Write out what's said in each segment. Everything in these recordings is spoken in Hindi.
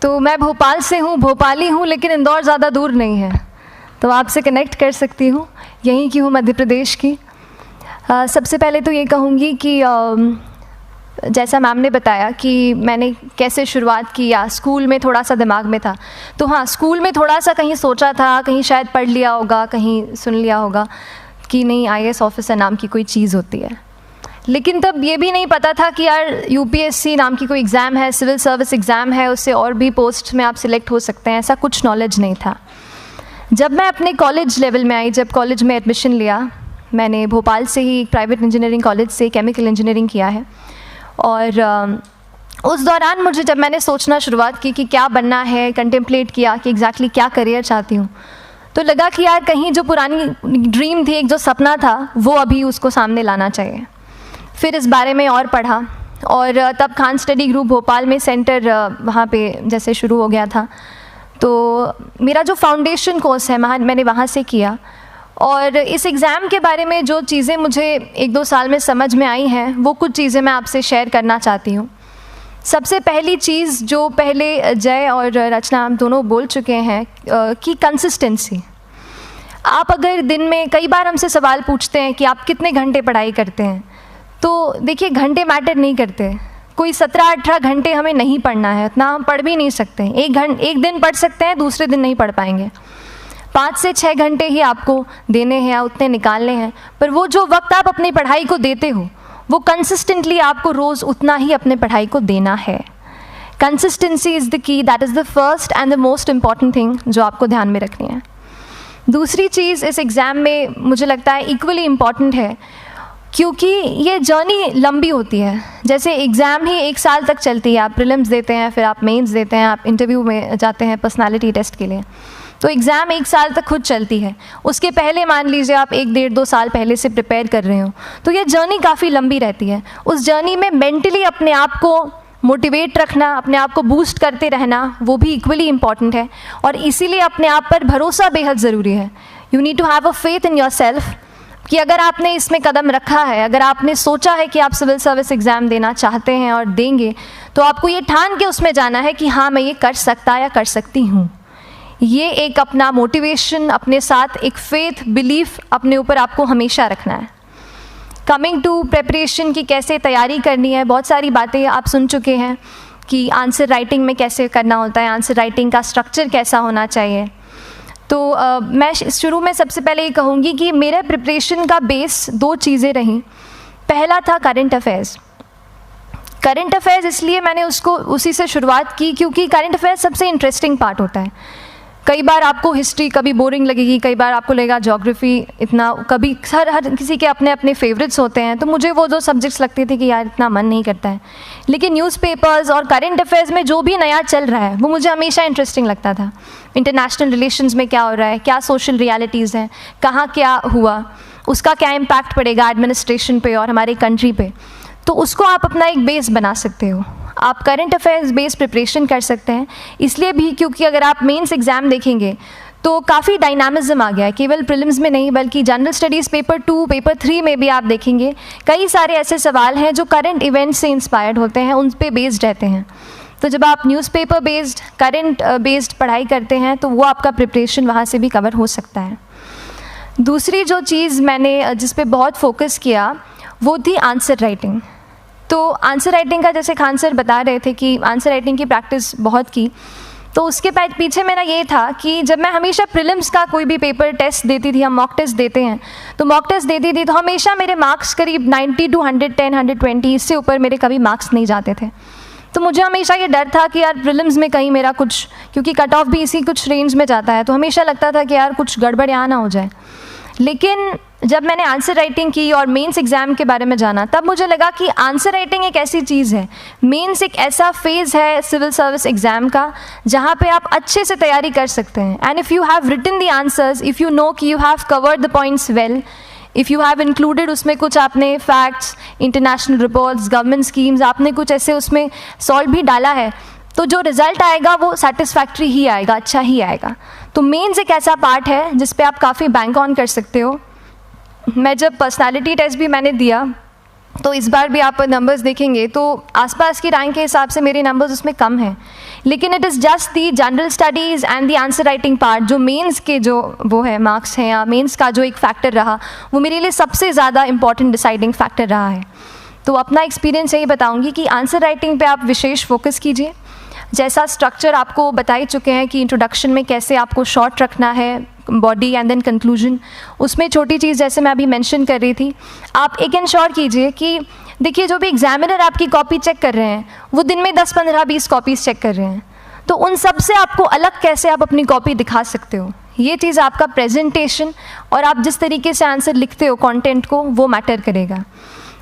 तो मैं भोपाल से हूँ, भोपाली हूँ, लेकिन इंदौर ज़्यादा दूर नहीं है, तो आपसे कनेक्ट कर सकती हूँ। यहीं की हूँ, मध्य प्रदेश की। सबसे पहले तो ये कहूँगी कि जैसा मैम ने बताया कि मैंने कैसे शुरुआत की, या स्कूल में थोड़ा सा दिमाग में था, तो हाँ, स्कूल में थोड़ा सा कहीं सोचा था, कहीं शायद पढ़ लिया होगा, कहीं सुन लिया होगा कि नहीं आईएएस ऑफिसर नाम की कोई चीज़ होती है। लेकिन तब ये भी नहीं पता था कि यार यूपीएससी नाम की कोई एग्ज़ाम है, सिविल सर्विस एग्ज़ाम है, उससे और भी पोस्ट में आप सिलेक्ट हो सकते हैं, ऐसा कुछ नॉलेज नहीं था। जब मैं अपने कॉलेज लेवल में आई, जब कॉलेज में एडमिशन लिया, मैंने भोपाल से ही एक प्राइवेट इंजीनियरिंग कॉलेज से केमिकल इंजीनियरिंग किया है, और उस दौरान मुझे जब मैंने सोचना शुरुआत की कि क्या बनना है, कंटेम्पलेट किया कि एग्जैक्टली क्या करियर चाहती हूँ, तो लगा कि यार कहीं जो पुरानी ड्रीम थी, एक जो सपना था, वो अभी उसको सामने लाना चाहिए। फिर इस बारे में और पढ़ा, और तब खान स्टडी ग्रुप भोपाल में सेंटर वहाँ पे जैसे शुरू हो गया था, तो मेरा जो फाउंडेशन कोर्स है मैंने वहाँ से किया। और इस एग्ज़ाम के बारे में जो चीज़ें मुझे 1-2 साल में समझ में आई हैं, वो कुछ चीज़ें मैं आपसे शेयर करना चाहती हूँ। सबसे पहली चीज़ जो पहले जय और रचना हम दोनों बोल चुके हैं कि कंसिस्टेंसी। आप अगर दिन में, कई बार हमसे सवाल पूछते हैं कि आप कितने घंटे पढ़ाई करते हैं, तो देखिए घंटे मैटर नहीं करते। कोई 17-18 घंटे हमें नहीं पढ़ना है, उतना हम पढ़ भी नहीं सकते। एक दिन पढ़ सकते हैं, दूसरे दिन नहीं पढ़ पाएंगे। 5 से 6 घंटे ही आपको देने हैं, उतने निकालने हैं, पर वो जो वक्त आप अपनी पढ़ाई को देते हो, वो कंसिस्टेंटली आपको रोज़ उतना ही अपने पढ़ाई को देना है। Consistency is the key, that is the first and the most important thing जो आपको ध्यान में रखनी है। दूसरी चीज़ इस एग्ज़ाम में मुझे लगता है इक्वली इम्पॉर्टेंट है, क्योंकि ये जर्नी लंबी होती है। जैसे एग्ज़ाम ही 1 साल तक चलती है, आप प्रीलिम्स देते हैं, फिर आप मेंस देते हैं, आप इंटरव्यू में जाते हैं पर्सनालिटी टेस्ट के लिए, तो एग्ज़ाम 1 साल तक खुद चलती है। उसके पहले मान लीजिए आप 1-1.5-2 साल पहले से प्रिपेयर कर रहे हो, तो ये जर्नी काफ़ी लंबी रहती है। उस जर्नी में मेंटली अपने आप को मोटिवेट रखना, अपने आप को बूस्ट करते रहना, वो भी इक्वली इम्पॉर्टेंट है, और इसीलिए अपने आप पर भरोसा बेहद ज़रूरी है। You need to have a faith in yourself कि अगर आपने इसमें कदम रखा है, अगर आपने सोचा है कि आप सिविल सर्विस एग्ज़ाम देना चाहते हैं और देंगे, तो आपको ये ठान के उसमें जाना है कि हाँ, मैं ये कर सकता या कर सकती हूँ। ये एक अपना मोटिवेशन, अपने साथ एक फेथ, बिलीफ अपने ऊपर आपको हमेशा रखना है। कमिंग टू प्रेपरेशन की कैसे तैयारी करनी है, बहुत सारी बातें आप सुन चुके हैं कि आंसर राइटिंग में कैसे करना होता है, आंसर राइटिंग का स्ट्रक्चर कैसा होना चाहिए। तो मैं शुरू में सबसे पहले ये कहूँगी कि मेरे प्रिपरेशन का बेस 2 चीज़ें रहीं। पहला था करंट अफेयर्स। करंट अफेयर्स इसलिए मैंने उसको उसी से शुरुआत की क्योंकि करंट अफेयर्स सबसे इंटरेस्टिंग पार्ट होता है। कई बार आपको हिस्ट्री कभी बोरिंग लगेगी, कई बार आपको लगेगा ज्योग्राफी इतना, कभी हर किसी के अपने अपने फेवरेट्स होते हैं। तो मुझे वो 2 सब्जेक्ट्स लगते थे कि यार इतना मन नहीं करता है, लेकिन न्यूज़पेपर्स और करंट अफेयर्स में जो भी नया चल रहा है वो मुझे हमेशा इंटरेस्टिंग लगता था। इंटरनेशनल रिलेशंस में क्या हो रहा है, क्या सोशल रियलिटीज़ हैं, कहाँ क्या हुआ, उसका क्या इम्पैक्ट पड़ेगा एडमिनिस्ट्रेशन पे और हमारे कंट्री पे, तो उसको आप अपना एक बेस बना सकते हो। आप करंट अफेयर्स बेस्ड प्रिपरेशन कर सकते हैं, इसलिए भी क्योंकि अगर आप मेंस एग्ज़ाम देखेंगे तो काफ़ी डायनामिज्म आ गया है, केवल प्रीलिम्स में नहीं बल्कि जनरल स्टडीज़ पेपर 2, पेपर 3 में भी आप देखेंगे कई सारे ऐसे सवाल हैं जो करंट इवेंट से इंस्पायर्ड होते हैं, उन पे बेस्ड रहते हैं। तो जब आप न्यूज़पेपर बेस्ड, करंट बेस्ड पढ़ाई करते हैं तो वो आपका प्रिपरेशन वहाँ से भी कवर हो सकता है। दूसरी जो चीज़ मैंने जिस पे बहुत फोकस किया वो थी आंसर राइटिंग। तो आंसर राइटिंग का जैसे खान सर बता रहे थे कि आंसर राइटिंग की प्रैक्टिस बहुत की, तो उसके पीछे मेरा ये था कि जब मैं हमेशा प्रीलिम्स का कोई भी पेपर टेस्ट देती थी, हम मॉक टेस्ट देते हैं, तो मॉक टेस्ट देती थी तो हमेशा मेरे मार्क्स करीब 90 to 110, 120, इससे ऊपर मेरे कभी मार्क्स नहीं जाते थे। तो मुझे हमेशा ये डर था कि यार प्रीलिम्स में कहीं मेरा कुछ, क्योंकि कट ऑफ भी इसी कुछ रेंज में जाता है, तो हमेशा लगता था कि यार कुछ गड़बड़ यहाँ ना हो जाए। लेकिन जब मैंने आंसर राइटिंग की और मेंस एग्ज़ाम के बारे में जाना, तब मुझे लगा कि आंसर राइटिंग एक ऐसी चीज़ है, मेंस एक ऐसा फेज़ है सिविल सर्विस एग्ज़ाम का जहाँ पे आप अच्छे से तैयारी कर सकते हैं। And if you have written the answers, if you know कि you have covered the points well, if you have included उसमें कुछ आपने facts, international reports, government schemes, आपने कुछ ऐसे उसमें सॉल्व भी डाला है, तो जो रिज़ल्ट आएगा वो सेटिस्फैक्ट्री ही आएगा, अच्छा ही आएगा। तो मेंस एक ऐसा पार्ट है जिस पे आप काफ़ी बैंक ऑन कर सकते हो। मैं जब पर्सनालिटी टेस्ट भी मैंने दिया तो इस बार भी आप नंबर्स देखेंगे तो आसपास की रैंक के हिसाब से मेरे नंबर्स उसमें कम हैं, लेकिन it is just the general studies and the answer writing part, जो मेंस के जो वो है मार्क्स हैं या मेंस का जो एक फैक्टर रहा, वो मेरे लिए सबसे ज़्यादा इंपॉर्टेंट डिसाइडिंग फैक्टर रहा है। तो अपना एक्सपीरियंस यही बताऊंगी कि आंसर राइटिंग पे आप विशेष फोकस कीजिए। जैसा स्ट्रक्चर आपको बता ही चुके हैं कि इंट्रोडक्शन में कैसे आपको शॉर्ट रखना है, बॉडी एंड देन कंक्लूजन, उसमें छोटी चीज़ जैसे मैं अभी मेंशन कर रही थी, आप एक इंश्योर कीजिए कि देखिए जो भी एग्जामिनर आपकी कॉपी चेक कर रहे हैं वो दिन में 10, 15, 20 कॉपीज़ चेक कर रहे हैं, तो उन सब से आपको अलग कैसे आप अपनी कॉपी दिखा सकते हो, ये चीज़ आपका प्रेजेंटेशन और आप जिस तरीके से आंसर लिखते हो कंटेंट को, वो मैटर करेगा।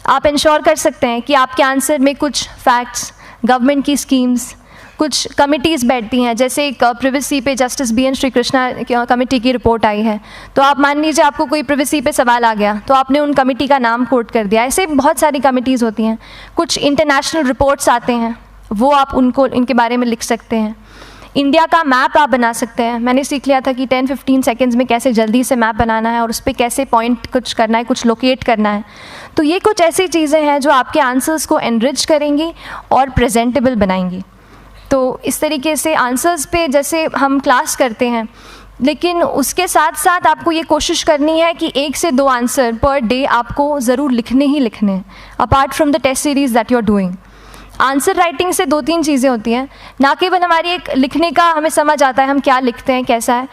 आप इंश्योर कर सकते हैं कि आपके आंसर में कुछ फैक्ट्स, गवर्नमेंट की स्कीम्स, कुछ कमिटीज़ बैठती हैं, जैसे एक प्रिवेसी पे justice BN Shri Krishna committee की रिपोर्ट आई है, तो आप मान लीजिए आपको कोई प्रिवेसी पे सवाल आ गया तो आपने उन कमेटी का नाम कोट कर दिया। ऐसे बहुत सारी कमिटीज़ होती हैं। कुछ इंटरनेशनल रिपोर्ट्स आते हैं, वो आप उनको इनके बारे में लिख सकते हैं। इंडिया का मैप आप बना सकते हैं। मैंने सीख लिया था कि 10-15 सेकेंड्स में कैसे जल्दी से मैप बनाना है और उस पर कैसे पॉइंट कुछ करना है, कुछ लोकेट करना है। तो ये कुछ ऐसी चीज़ें हैं जो आपके आंसर्स को एनरिच करेंगी और प्रेजेंटेबल बनाएंगी। तो इस तरीके से आंसर्स पे जैसे हम क्लास करते हैं, लेकिन उसके साथ साथ आपको ये कोशिश करनी है कि 1 से 2 आंसर पर डे आपको ज़रूर लिखने ही लिखने हैं, apart from the test series that you are doing. Answer writing से 2-3 चीज़ें होती हैं, ना केवल हमारी एक लिखने का हमें समझ आता है हम क्या लिखते हैं कैसा है,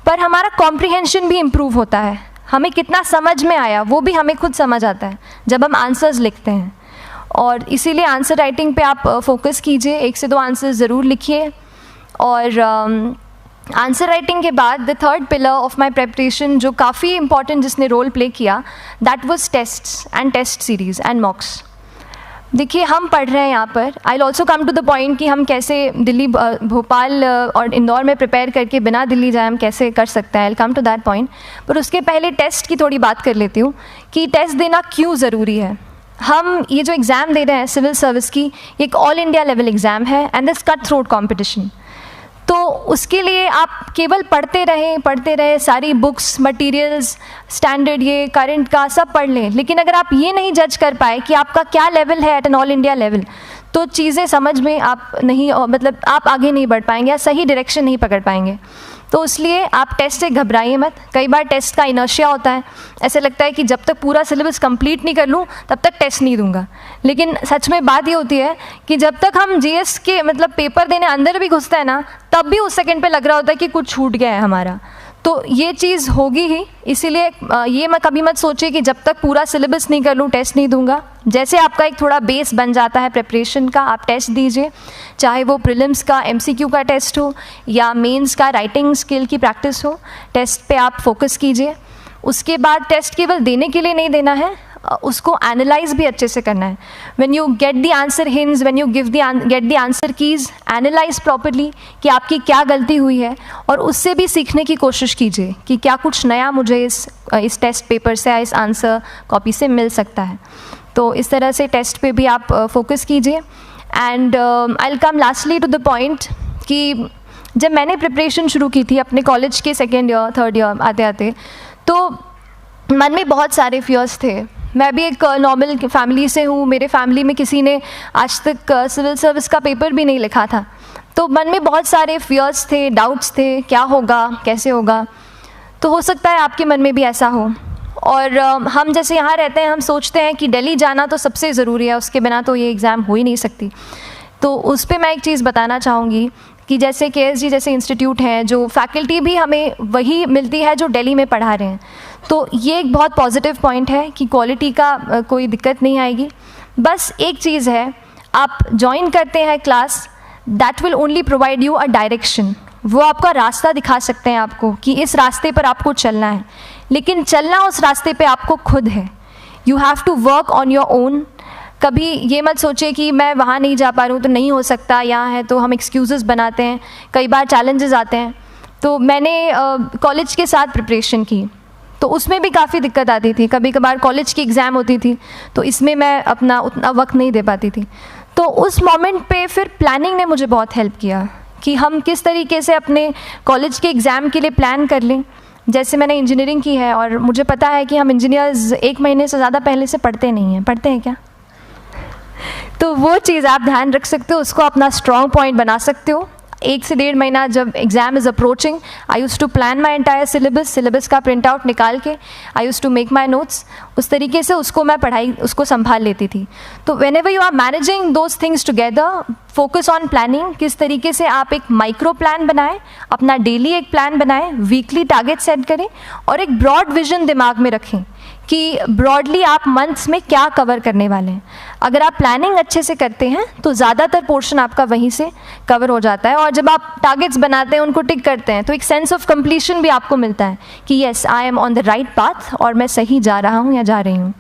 पर हमारा कॉम्प्रिहेंशन भी इम्प्रूव होता है। हमें कितना समझ में आया वो भी हमें खुद समझ आता है जब हम आंसर्स लिखते हैं। और इसीलिए आंसर राइटिंग पे आप फोकस कीजिए, 1 से 2 आंसर ज़रूर लिखिए। और आंसर राइटिंग के बाद the third pillar of my preparation जो काफ़ी इंपॉर्टेंट जिसने रोल प्ले किया, that was tests and test series and mocks. देखिए हम पढ़ रहे हैं यहाँ पर, I will also come to the point कि हम कैसे दिल्ली, भोपाल और इंदौर में प्रिपेयर करके बिना दिल्ली जाए हम कैसे कर सकते हैं, I will come to that point. पर उसके पहले टेस्ट की थोड़ी बात कर लेती हूँ कि टेस्ट देना क्यों ज़रूरी है। हम ये जो एग्ज़ाम दे रहे हैं सिविल सर्विस की, एक ऑल इंडिया लेवल एग्ज़ाम है and this cut throat competition. तो उसके लिए आप केवल पढ़ते रहें, सारी बुक्स, मटेरियल्स, स्टैंडर्ड ये करंट का सब पढ़ लें, लेकिन अगर आप ये नहीं जज कर पाए कि आपका क्या लेवल है at an all India level, तो चीज़ें समझ में आप नहीं, मतलब आप आगे नहीं बढ़ पाएंगे या सही डायरेक्शन नहीं पकड़ पाएंगे। तो इसलिए आप टेस्ट से घबराइए मत। कई बार टेस्ट का इनर्शिया होता है, ऐसे लगता है कि जब तक पूरा सिलेबस कंप्लीट नहीं कर लूँ तब तक टेस्ट नहीं दूंगा, लेकिन सच में बात ये होती है कि जब तक हम GS के मतलब पेपर देने अंदर भी घुसते हैं ना, तब भी उस सेकंड पे लग रहा होता है कि कुछ छूट गया है हमारा। तो ये चीज़ होगी ही, इसीलिए ये मैं कभी मत सोचिए कि जब तक पूरा सिलेबस नहीं कर लूँ टेस्ट नहीं दूंगा। जैसे आपका एक थोड़ा बेस बन जाता है प्रिपरेशन का, आप टेस्ट दीजिए, चाहे वो प्रीलिम्स का MCQ का टेस्ट हो या मेंस का राइटिंग स्किल की प्रैक्टिस हो, टेस्ट पे आप फोकस कीजिए। उसके बाद टेस्ट केवल देने के लिए नहीं देना है, उसको एनालाइज भी अच्छे से करना है। When you get the answer hints, when you get the answer keys, analyse properly कि आपकी क्या गलती हुई है और उससे भी सीखने की कोशिश कीजिए कि क्या कुछ नया मुझे इस टेस्ट पेपर से या इस आंसर कॉपी से मिल सकता है। तो इस तरह से टेस्ट पे भी आप फोकस कीजिए। And I will come lastly to the point कि जब मैंने प्रिपरेशन शुरू की थी अपने कॉलेज के 2nd ईयर 3rd ईयर आते आते, तो मन में बहुत सारे फियर्स थे। मैं भी एक नॉर्मल फैमिली से हूँ, मेरे फैमिली में किसी ने आज तक सिविल सर्विस का पेपर भी नहीं लिखा था, तो मन में बहुत सारे फियर्स थे, डाउट्स थे, क्या होगा, कैसे होगा। तो हो सकता है आपके मन में भी ऐसा हो। और हम जैसे यहाँ रहते हैं, हम सोचते हैं कि दिल्ली जाना तो सबसे ज़रूरी है, उसके बिना तो ये एग्ज़ाम हो ही नहीं सकती। तो उस पर मैं एक चीज़ बताना चाहूँगी कि जैसे KSG जैसे इंस्टीट्यूट हैं, जो फैकल्टी भी हमें वही मिलती है जो दिल्ली में पढ़ा रहे हैं, तो ये एक बहुत पॉजिटिव पॉइंट है कि क्वालिटी का कोई दिक्कत नहीं आएगी। बस एक चीज़ है, आप ज्वाइन करते हैं class, that will only provide you a direction. वो आपका रास्ता दिखा सकते हैं आपको कि इस रास्ते पर आपको चलना है, लेकिन चलना उस रास्ते पे आपको खुद है। You have to work on your own. कभी ये मत सोचिए कि मैं वहाँ नहीं जा पा रहा हूँ तो नहीं हो सकता, यहाँ है, तो हम एक्सक्यूज़ेस बनाते हैं। कई बार चैलेंजेस आते हैं। तो मैंने कॉलेज के साथ प्रिपरेशन की, तो उसमें भी काफ़ी दिक्कत आती थी। कभी कभार कॉलेज की एग्ज़ाम होती थी तो इसमें मैं अपना उतना वक्त नहीं दे पाती थी। तो उस मोमेंट पे फिर प्लानिंग ने मुझे बहुत हेल्प किया कि हम किस तरीके से अपने कॉलेज के एग्ज़ाम के लिए प्लान कर लें। जैसे मैंने इंजीनियरिंग की है और मुझे पता है कि हम इंजीनियर्स 1 महीने से ज़्यादा पहले से पढ़ते नहीं हैं। पढ़ते हैं क्या? तो वो चीज़ आप ध्यान रख सकते हो, उसको अपना स्ट्रॉन्ग पॉइंट बना सकते हो। 1 से 1.5 महीना जब exam is approaching, I use to plan my entire syllabus का प्रिंट आउट निकाल के I use to make my notes, उस तरीके से उसको मैं उसको संभाल लेती थी। तो whenever you are managing those things together, focus on planning, किस तरीके से आप एक माइक्रो प्लान बनाएं, अपना डेली एक प्लान बनाएं, वीकली टारगेट सेट करें और एक ब्रॉड विजन दिमाग में रखें कि ब्रॉडली आप मंथ्स में क्या कवर करने वाले हैं। अगर आप प्लानिंग अच्छे से करते हैं तो ज़्यादातर पोर्शन आपका वहीं से कवर हो जाता है, और जब आप टारगेट्स बनाते हैं, उनको टिक करते हैं, तो एक सेंस ऑफ कंप्लीशन भी आपको मिलता है कि yes I am on the right path और मैं सही जा रहा हूँ या जा रही हूँ।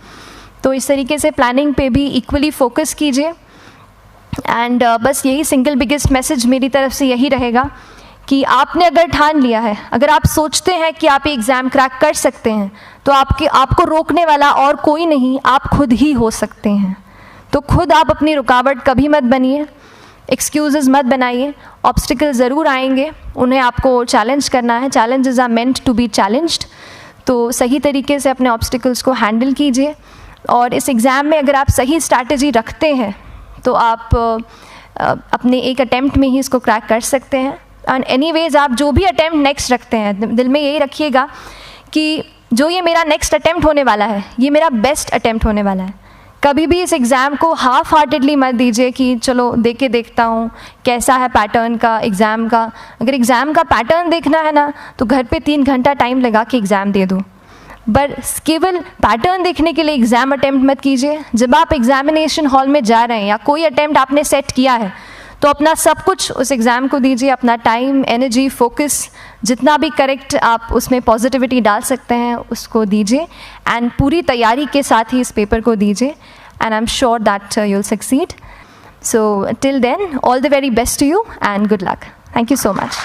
तो इस तरीके से प्लानिंग पे भी इक्वली फोकस कीजिए। एंड बस यही सिंगल बिगेस्ट मैसेज मेरी तरफ से यही रहेगा कि आपने अगर ठान लिया है, अगर आप सोचते हैं कि आप ये एग्ज़ाम क्रैक कर सकते हैं, तो आपको रोकने वाला और कोई नहीं, आप खुद ही हो सकते हैं। तो खुद आप अपनी रुकावट कभी मत बनिए, एक्सक्यूज़ेस मत बनाइए। ऑब्स्टिकल ज़रूर आएंगे, उन्हें आपको चैलेंज करना है। Challenges are meant to be challenged. तो सही तरीके से अपने ऑब्स्टिकल्स को हैंडल कीजिए, और इस एग्ज़ाम में अगर आप सही स्ट्रैटेजी रखते हैं तो आप अपने एक अटैम्प्ट में ही इसको क्रैक कर सकते हैं। एंड एनीवेज आप जो भी अटैम्प्ट नेक्स्ट रखते हैं, दिल में यही रखिएगा कि जो ये मेरा नेक्स्ट अटैम्प्ट होने वाला है, ये मेरा बेस्ट अटैम्प्ट होने वाला है। कभी भी इस एग्ज़ाम को हाफ हार्टेडली मत दीजिए कि चलो दे के देखता हूँ कैसा है पैटर्न का एग्ज़ाम का। अगर एग्ज़ाम का पैटर्न देखना है ना, तो घर पे 3 घंटा टाइम लगा के एग्ज़ाम दे दो, बस केवल पैटर्न देखने के लिए एग्ज़ाम अटैम्प्ट मत कीजिए। जब आप एग्जामिनेशन हॉल में जा रहे हैं या कोई अटैम्प्ट आपने सेट किया है, तो अपना सब कुछ उस एग्ज़ाम को दीजिए, अपना टाइम, एनर्जी, फोकस, जितना भी करेक्ट आप उसमें पॉजिटिविटी डाल सकते हैं उसको दीजिए, एंड पूरी तैयारी के साथ ही इस पेपर को दीजिए, and I am sure that you will succeed. So till then, all the very best to you and good luck. Thank you so much.